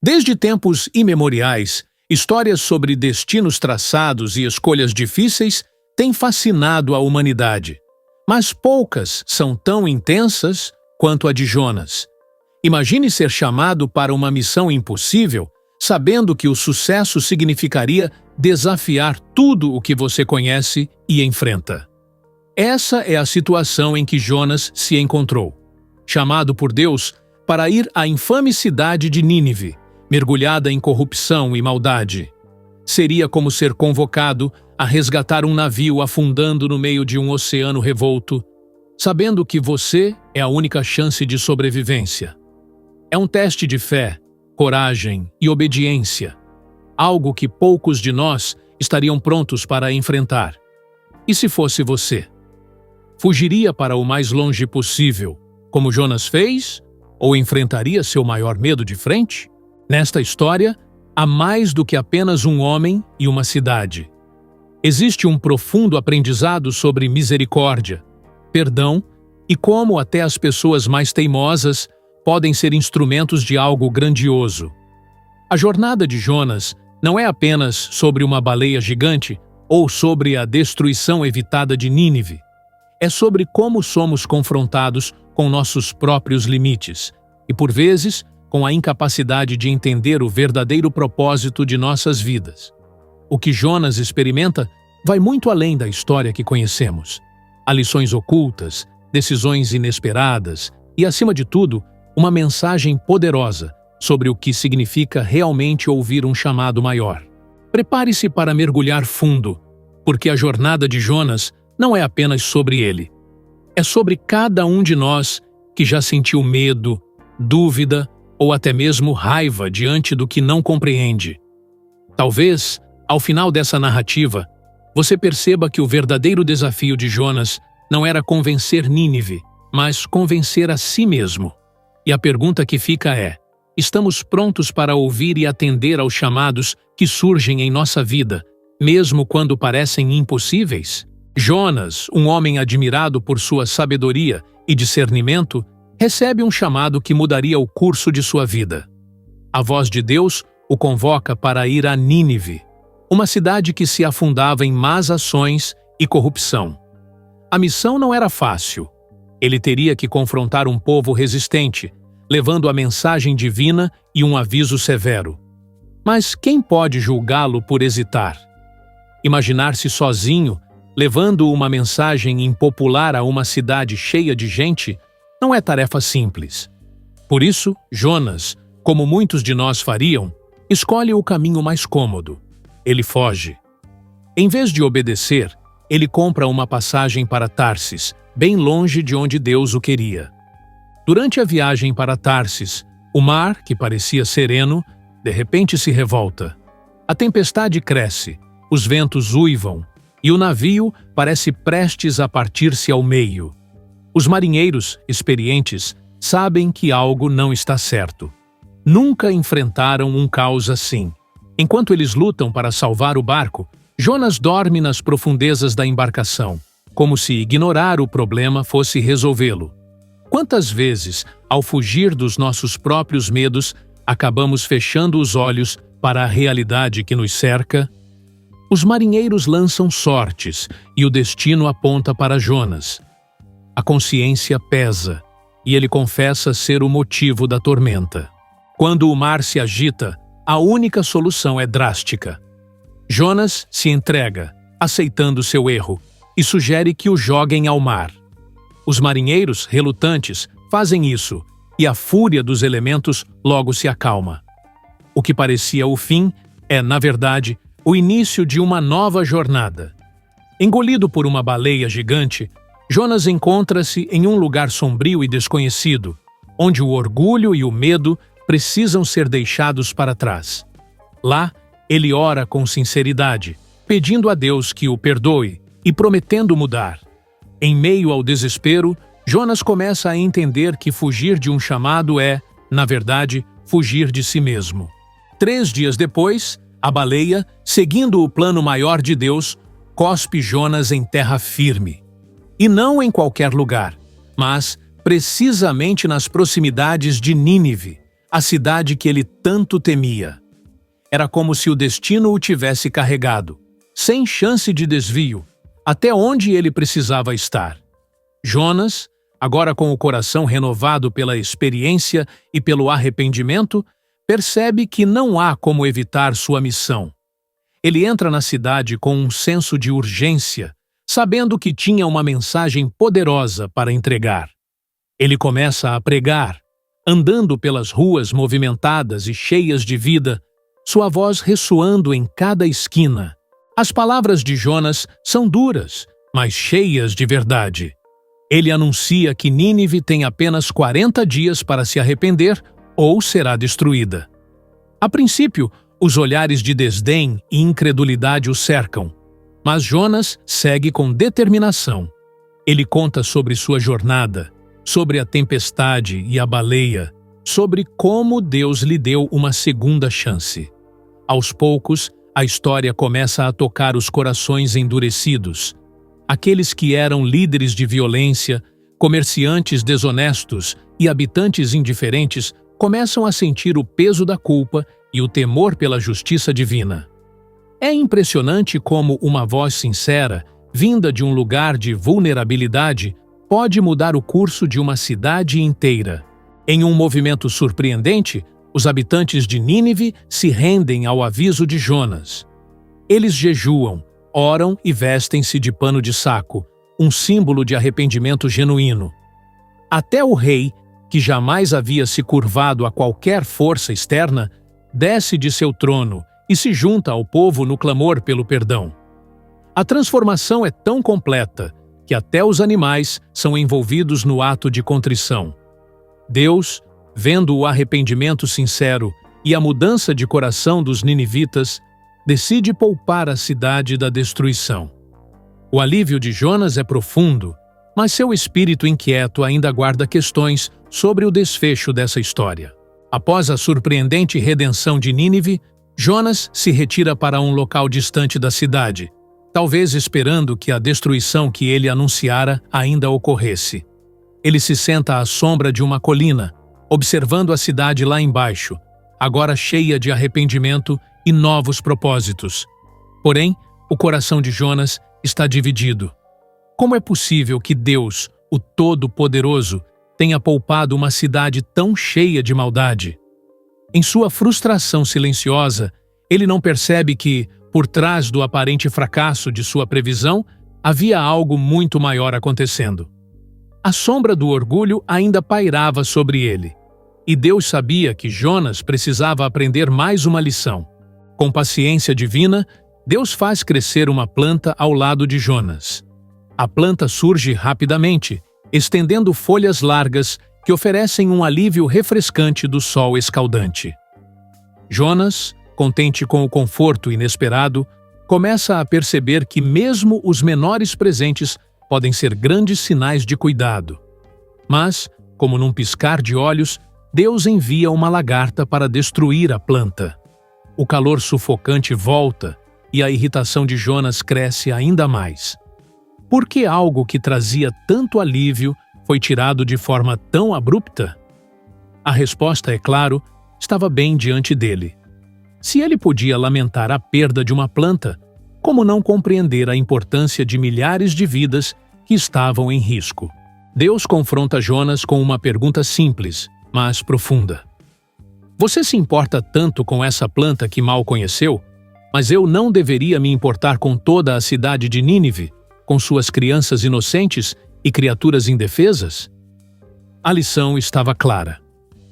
Desde tempos imemoriais, histórias sobre destinos traçados e escolhas difíceis têm fascinado a humanidade. Mas poucas são tão intensas quanto a de Jonas. Imagine ser chamado para uma missão impossível, sabendo que o sucesso significaria desafiar tudo o que você conhece e enfrenta. Essa é a situação em que Jonas se encontrou, chamado por Deus para ir à infame cidade de Nínive, mergulhada em corrupção e maldade. Seria como ser convocado a resgatar um navio afundando no meio de um oceano revolto, sabendo que você é a única chance de sobrevivência. É um teste de fé, coragem e obediência, algo que poucos de nós estariam prontos para enfrentar. E se fosse você? Fugiria para o mais longe possível, como Jonas fez, ou enfrentaria seu maior medo de frente? Nesta história, há mais do que apenas um homem e uma cidade. Existe um profundo aprendizado sobre misericórdia, perdão e como até as pessoas mais teimosas podem ser instrumentos de algo grandioso. A jornada de Jonas não é apenas sobre uma baleia gigante ou sobre a destruição evitada de Nínive. É sobre como somos confrontados com nossos próprios limites e, por vezes, com a incapacidade de entender o verdadeiro propósito de nossas vidas. O que Jonas experimenta vai muito além da história que conhecemos. Há lições ocultas, decisões inesperadas e, acima de tudo, uma mensagem poderosa sobre o que significa realmente ouvir um chamado maior. Prepare-se para mergulhar fundo, porque a jornada de Jonas não é apenas sobre ele. É sobre cada um de nós que já sentiu medo, dúvida ou até mesmo raiva diante do que não compreende. Talvez, ao final dessa narrativa, você perceba que o verdadeiro desafio de Jonas não era convencer Nínive, mas convencer a si mesmo. E a pergunta que fica é: estamos prontos para ouvir e atender aos chamados que surgem em nossa vida, mesmo quando parecem impossíveis? Jonas, um homem admirado por sua sabedoria e discernimento, recebe um chamado que mudaria o curso de sua vida. A voz de Deus o convoca para ir a Nínive, uma cidade que se afundava em más ações e corrupção. A missão não era fácil. Ele teria que confrontar um povo resistente, levando a mensagem divina e um aviso severo. Mas quem pode julgá-lo por hesitar? Imaginar-se sozinho, levando uma mensagem impopular a uma cidade cheia de gente, não é tarefa simples. Por isso, Jonas, como muitos de nós fariam, escolhe o caminho mais cômodo. Ele foge. Em vez de obedecer, ele compra uma passagem para Tarsis, bem longe de onde Deus o queria. Durante a viagem para Tarsis, o mar, que parecia sereno, de repente se revolta. A tempestade cresce, os ventos uivam, e o navio parece prestes a partir-se ao meio. Os marinheiros, experientes, sabem que algo não está certo. Nunca enfrentaram um caos assim. Enquanto eles lutam para salvar o barco, Jonas dorme nas profundezas da embarcação, como se ignorar o problema fosse resolvê-lo. Quantas vezes, ao fugir dos nossos próprios medos, acabamos fechando os olhos para a realidade que nos cerca? Os marinheiros lançam sortes e o destino aponta para Jonas. A consciência pesa e ele confessa ser o motivo da tormenta. Quando o mar se agita, a única solução é drástica. Jonas se entrega, aceitando seu erro, e sugere que o joguem ao mar. Os marinheiros, relutantes, fazem isso, e a fúria dos elementos logo se acalma. O que parecia o fim é, na verdade, o início de uma nova jornada. Engolido por uma baleia gigante, Jonas encontra-se em um lugar sombrio e desconhecido, onde o orgulho e o medo precisam ser deixados para trás. Lá, ele ora com sinceridade, pedindo a Deus que o perdoe e prometendo mudar. Em meio ao desespero, Jonas começa a entender que fugir de um chamado é, na verdade, fugir de si mesmo. 3 dias depois, a baleia, seguindo o plano maior de Deus, cospe Jonas em terra firme. E não em qualquer lugar, mas precisamente nas proximidades de Nínive, a cidade que ele tanto temia. Era como se o destino o tivesse carregado, sem chance de desvio, até onde ele precisava estar. Jonas, agora com o coração renovado pela experiência e pelo arrependimento, percebe que não há como evitar sua missão. Ele entra na cidade com um senso de urgência, sabendo que tinha uma mensagem poderosa para entregar. Ele começa a pregar, andando pelas ruas movimentadas e cheias de vida, sua voz ressoando em cada esquina. As palavras de Jonas são duras, mas cheias de verdade. Ele anuncia que Nínive tem apenas 40 dias para se arrepender ou será destruída. A princípio, os olhares de desdém e incredulidade o cercam, mas Jonas segue com determinação. Ele conta sobre sua jornada, sobre a tempestade e a baleia, sobre como Deus lhe deu uma segunda chance. Aos poucos, a história começa a tocar os corações endurecidos. Aqueles que eram líderes de violência, comerciantes desonestos e habitantes indiferentes começam a sentir o peso da culpa e o temor pela justiça divina. É impressionante como uma voz sincera, vinda de um lugar de vulnerabilidade, pode mudar o curso de uma cidade inteira. Em um movimento surpreendente, os habitantes de Nínive se rendem ao aviso de Jonas. Eles jejuam, oram e vestem-se de pano de saco, um símbolo de arrependimento genuíno. Até o rei, que jamais havia se curvado a qualquer força externa, desce de seu trono e se junta ao povo no clamor pelo perdão. A transformação é tão completa que até os animais são envolvidos no ato de contrição. Deus, vendo o arrependimento sincero e a mudança de coração dos ninivitas, decide poupar a cidade da destruição. O alívio de Jonas é profundo, mas seu espírito inquieto ainda guarda questões sobre o desfecho dessa história. Após a surpreendente redenção de Nínive, Jonas se retira para um local distante da cidade, talvez esperando que a destruição que ele anunciara ainda ocorresse. Ele se senta à sombra de uma colina, observando a cidade lá embaixo, agora cheia de arrependimento e novos propósitos. Porém, o coração de Jonas está dividido. Como é possível que Deus, o Todo-Poderoso, tenha poupado uma cidade tão cheia de maldade? Em sua frustração silenciosa, ele não percebe que, por trás do aparente fracasso de sua previsão, havia algo muito maior acontecendo. A sombra do orgulho ainda pairava sobre ele, e Deus sabia que Jonas precisava aprender mais uma lição. Com paciência divina, Deus faz crescer uma planta ao lado de Jonas. A planta surge rapidamente, estendendo folhas largas que oferecem um alívio refrescante do sol escaldante. Jonas, contente com o conforto inesperado, começa a perceber que mesmo os menores presentes podem ser grandes sinais de cuidado. Mas, como num piscar de olhos, Deus envia uma lagarta para destruir a planta. O calor sufocante volta e a irritação de Jonas cresce ainda mais. Por que algo que trazia tanto alívio foi tirado de forma tão abrupta? A resposta, é claro, estava bem diante dele. Se ele podia lamentar a perda de uma planta, como não compreender a importância de milhares de vidas que estavam em risco? Deus confronta Jonas com uma pergunta simples, mas profunda. Você se importa tanto com essa planta que mal conheceu, mas eu não deveria me importar com toda a cidade de Nínive, com suas crianças inocentes e criaturas indefesas? A lição estava clara.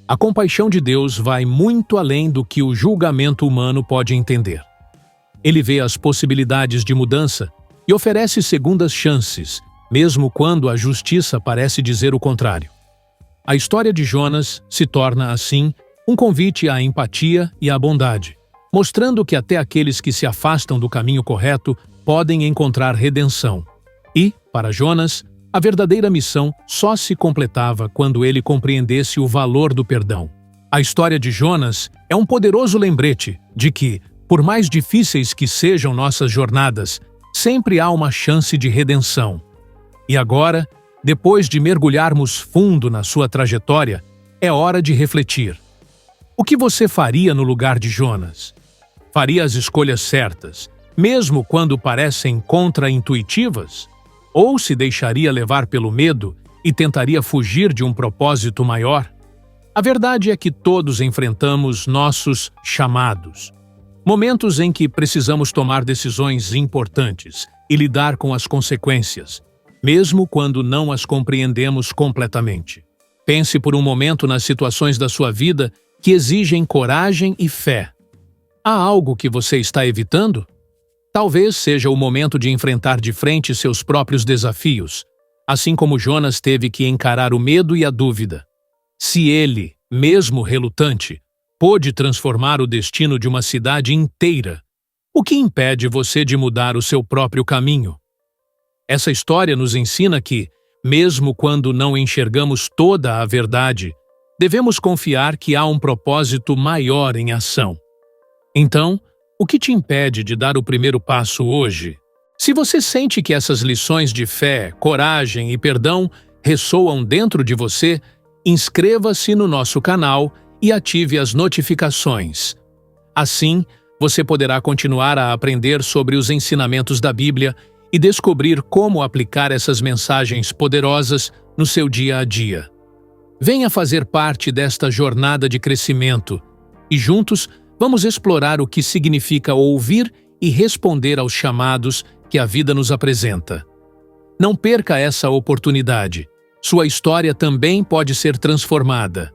A compaixão de Deus vai muito além do que o julgamento humano pode entender. Ele vê as possibilidades de mudança e oferece segundas chances, mesmo quando a justiça parece dizer o contrário. A história de Jonas se torna, assim, um convite à empatia e à bondade, mostrando que até aqueles que se afastam do caminho correto podem encontrar redenção. E, para Jonas, a verdadeira missão só se completava quando ele compreendesse o valor do perdão. A história de Jonas é um poderoso lembrete de que, por mais difíceis que sejam nossas jornadas, sempre há uma chance de redenção. E agora, depois de mergulharmos fundo na sua trajetória, é hora de refletir. O que você faria no lugar de Jonas? Faria as escolhas certas, mesmo quando parecem contra-intuitivas? Ou se deixaria levar pelo medo e tentaria fugir de um propósito maior? A verdade é que todos enfrentamos nossos chamados. Momentos em que precisamos tomar decisões importantes e lidar com as consequências, mesmo quando não as compreendemos completamente. Pense por um momento nas situações da sua vida que exigem coragem e fé. Há algo que você está evitando? Talvez seja o momento de enfrentar de frente seus próprios desafios, assim como Jonas teve que encarar o medo e a dúvida. Se ele, mesmo relutante, pôde transformar o destino de uma cidade inteira, o que impede você de mudar o seu próprio caminho? Essa história nos ensina que, mesmo quando não enxergamos toda a verdade, devemos confiar que há um propósito maior em ação. Então, o que te impede de dar o primeiro passo hoje? Se você sente que essas lições de fé, coragem e perdão ressoam dentro de você, inscreva-se no nosso canal e ative as notificações. Assim, você poderá continuar a aprender sobre os ensinamentos da Bíblia e descobrir como aplicar essas mensagens poderosas no seu dia a dia. Venha fazer parte desta jornada de crescimento e juntos vamos explorar o que significa ouvir e responder aos chamados que a vida nos apresenta. Não perca essa oportunidade. Sua história também pode ser transformada.